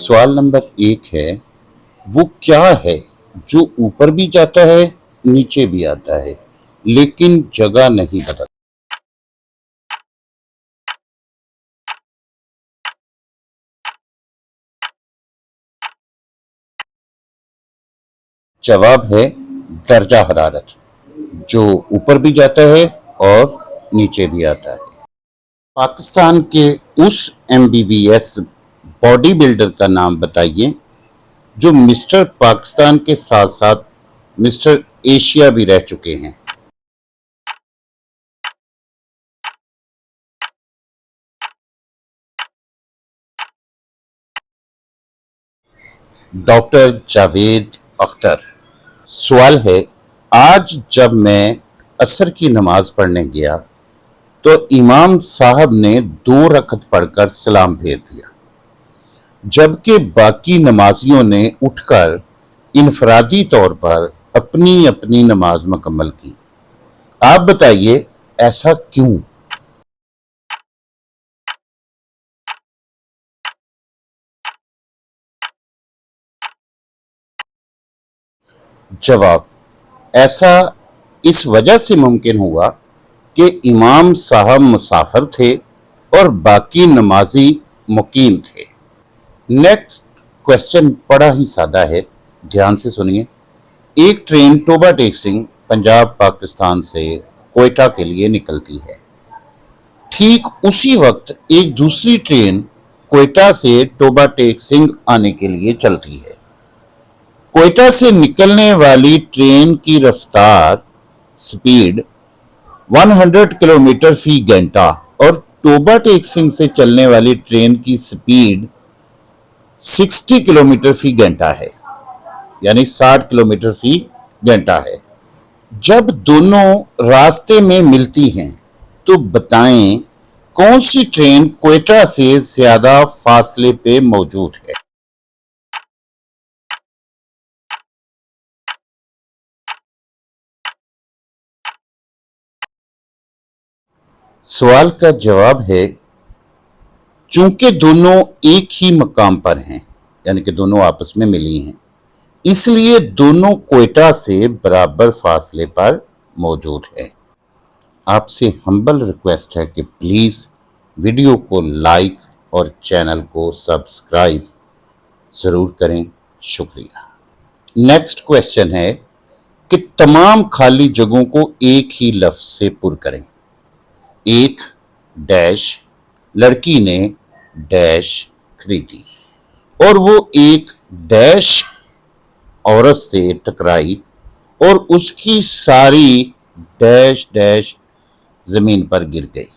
सवाल नंबर 1 है, वो क्या है जो ऊपर भी जाता है, नीचे भी आता है, लेकिन जगह नहीं बदलता? जवाब है दर्जा हरारत, जो ऊपर भी जाता है और नीचे भी आता है। पाकिस्तान के उस MBBS बॉडी बिल्डर का नाम बताइए जो मिस्टर पाकिस्तान के साथ साथ मिस्टर एशिया भी रह चुके हैं। डॉक्टर जावेद अख्तर। सवाल है, आज जब मैं असर की नमाज पढ़ने गया तो इमाम साहब ने 2 रकत पढ़कर सलाम भेज दिया, जबकि बाकी नमाजियों ने उठकर इनफरादी तौर पर अपनी अपनी नमाज मुकम्मल की। आप बताइए ऐसा क्यों? जवाब, ऐसा इस वजह से मुमकिन हुआ कि इमाम साहब मुसाफिर थे और बाकी नमाजी मुकीम थे। नेक्स्ट क्वेश्चन बड़ा ही सादा है, ध्यान से सुनिए। एक ट्रेन टोबा टेक सिंह पंजाब पाकिस्तान से कोयटा के लिए निकलती है। ठीक उसी वक्त एक दूसरी ट्रेन कोयटा से टोबा टेक सिंह आने के लिए चलती है। कोयटा से निकलने वाली ट्रेन की रफ्तार स्पीड 100 किलोमीटर फी घंटा और टोबा टेक सिंह से चलने वाली ट्रेन की स्पीड 60 किलोमीटर फी घंटा है, यानी 60 किलोमीटर फी घंटा है। जब दोनों रास्ते में मिलती हैं तो बताएं कौन सी ट्रेन कोयटा से ज्यादा फासले पे मौजूद है? सवाल का जवाब है, चूंकि दोनों एक ही मकाम पर हैं, यानी कि दोनों आपस में मिली हैं, इसलिए दोनों कोयटा से बराबर फासले पर मौजूद है। आपसे हम्बल रिक्वेस्ट है कि प्लीज वीडियो को लाइक और चैनल को सब्सक्राइब जरूर करें। शुक्रिया। नेक्स्ट क्वेश्चन है कि तमाम खाली जगहों को एक ही लफ्ज से पुर करें। एक डैश लड़की ने डैश खरीदी और वो एक डैश औरत से टकराई और उसकी सारी डैश डैश जमीन पर गिर गई।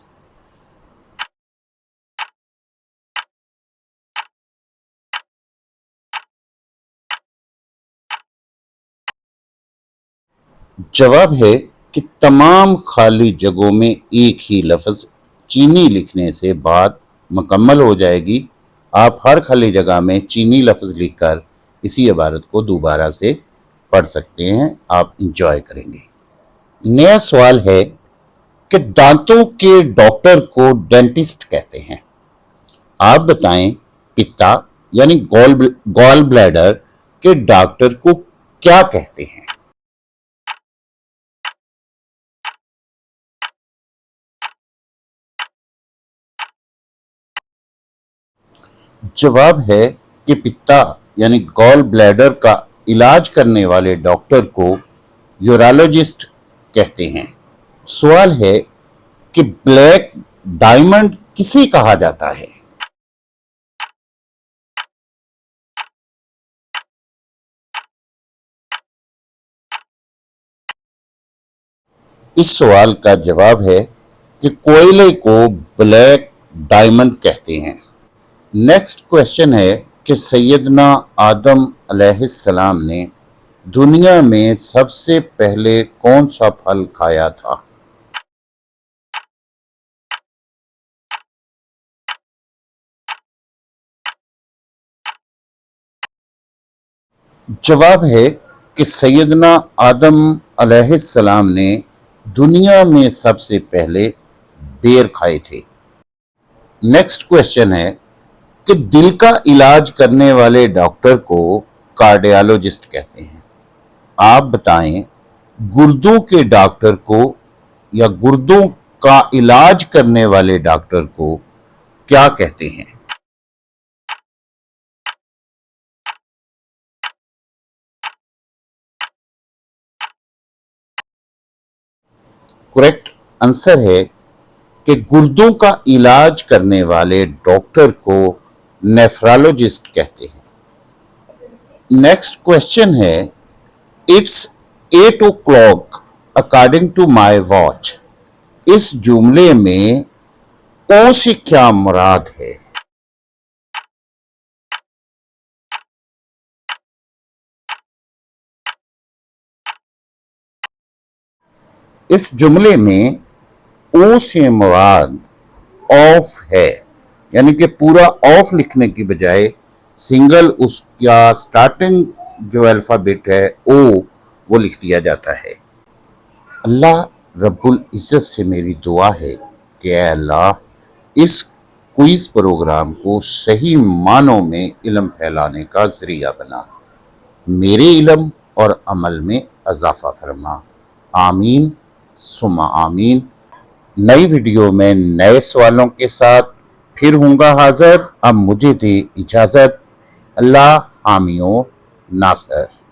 जवाब है कि तमाम खाली जगहों में एक ही लफ्ज चीनी लिखने से बात मुकम्मल हो जाएगी। आप हर खाली जगह में चीनी लफ्ज लिखकर इसी इबारत को दोबारा से पढ़ सकते हैं। आप इंजॉय करेंगे। नया सवाल है कि दांतों के डॉक्टर को डेंटिस्ट कहते हैं। आप बताएं पित्ता यानी गॉल ब्लैडर के डॉक्टर को क्या कहते हैं? जवाब है कि पित्ता यानी गॉल ब्लैडर का इलाज करने वाले डॉक्टर को यूरोलॉजिस्ट कहते हैं। सवाल है कि ब्लैक डायमंड किसे कहा जाता है? इस सवाल का जवाब है कि कोयले को ब्लैक डायमंड कहते हैं। नेक्स्ट क्वेश्चन है कि सैयदना आदम अलैहिस्सलाम ने दुनिया में सबसे पहले कौन सा फल खाया था? जवाब है कि सैयदना आदम अलैहिस्सलाम ने दुनिया में सबसे पहले बेर खाए थे। नेक्स्ट क्वेश्चन है کہ دل کا علاج کرنے والے ڈاکٹر کو کارڈیالوجسٹ کہتے ہیں. آپ بتائیں گردوں کے ڈاکٹر کو یا گردوں کا علاج کرنے والے ڈاکٹر کو کیا کہتے ہیں؟ کریکٹ آنسر ہے کہ گردوں کا علاج کرنے والے ڈاکٹر کو نیفرالوجسٹ کہتے ہیں. نیکسٹ کوشچن ہے it's 8 o'clock according to my watch. اس جملے میں او سے کیا مراد ہے؟ اس جملے میں او سے مراد آف ہے، یعنی کہ پورا آف لکھنے کی بجائے سنگل اس کا سٹارٹنگ جو الفابیٹ ہے او وہ لکھ دیا جاتا ہے. اللہ رب العزت سے میری دعا ہے کہ اے اللہ اس کوئز پروگرام کو صحیح معنوں میں علم پھیلانے کا ذریعہ بنا، میرے علم اور عمل میں اضافہ فرما. آمین ثم آمین. نئی ویڈیو میں نئے سوالوں کے ساتھ پھر ہوں گا حاضر. اب مجھے دے اجازت. اللہ حامی و ناصر.